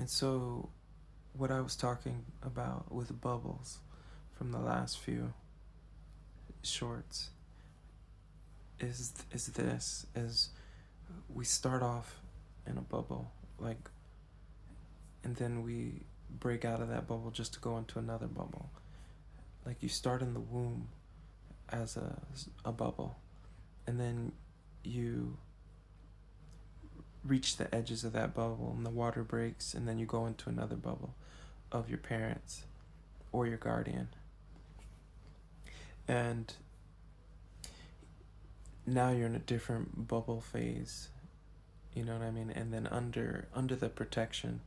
And so, what I was talking about with bubbles from the last few shorts is we start off in a bubble, like, and then we break out of that bubble just to go into another bubble. Like, you start in the womb as a bubble, and then you reach the edges of that bubble and the water breaks, and then you go into another bubble of your parents or your guardian. And now you're in a different bubble phase, you know what I mean? And then under the protection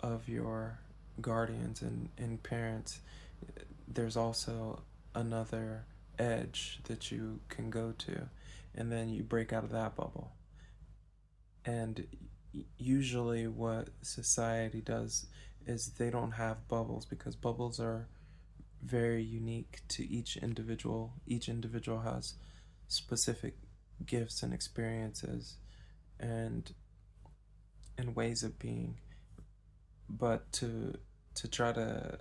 of your guardians and parents, there's also another edge that you can go to, and then you break out of that bubble. And usually what society does is they don't have bubbles because bubbles are very unique to each individual. Each individual has specific gifts and experiences and ways of being. But to try to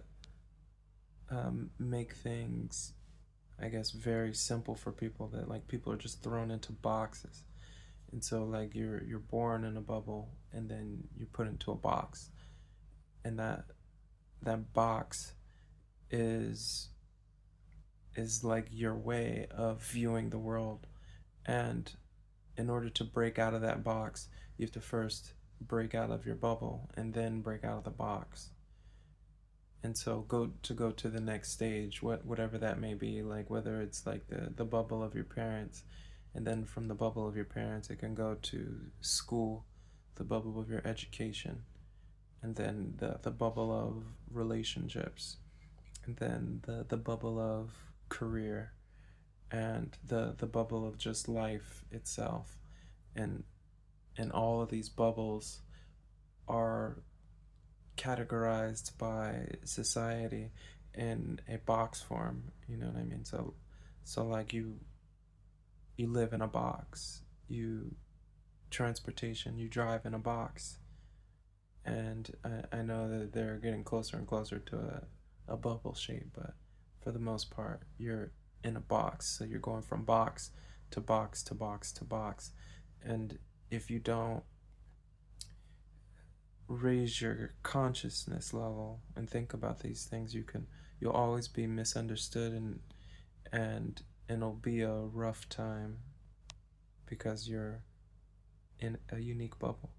make things, I guess, very simple for people, that like people are just thrown into boxes. And so like you're born in a bubble and then you're put into a box. And that box is like your way of viewing the world. And in order to break out of that box, you have to first break out of your bubble and then break out of the box. And so go to the next stage, whatever that may be, like whether it's like the bubble of your parents, and then from the bubble of your parents it can go to school, the bubble of your education, and then the bubble of relationships, and then the bubble of career, and the bubble of just life itself. and and all of these bubbles are categorized by society in a box form, you know what I mean? So like you live in a box, you transportation, you drive in a box. And I know that they're getting closer and closer to a bubble shape, but for the most part, you're in a box. So you're going from box to box to box to box. And if you don't raise your consciousness level and think about these things, you'll always be misunderstood, and it'll be a rough time because you're in a unique bubble.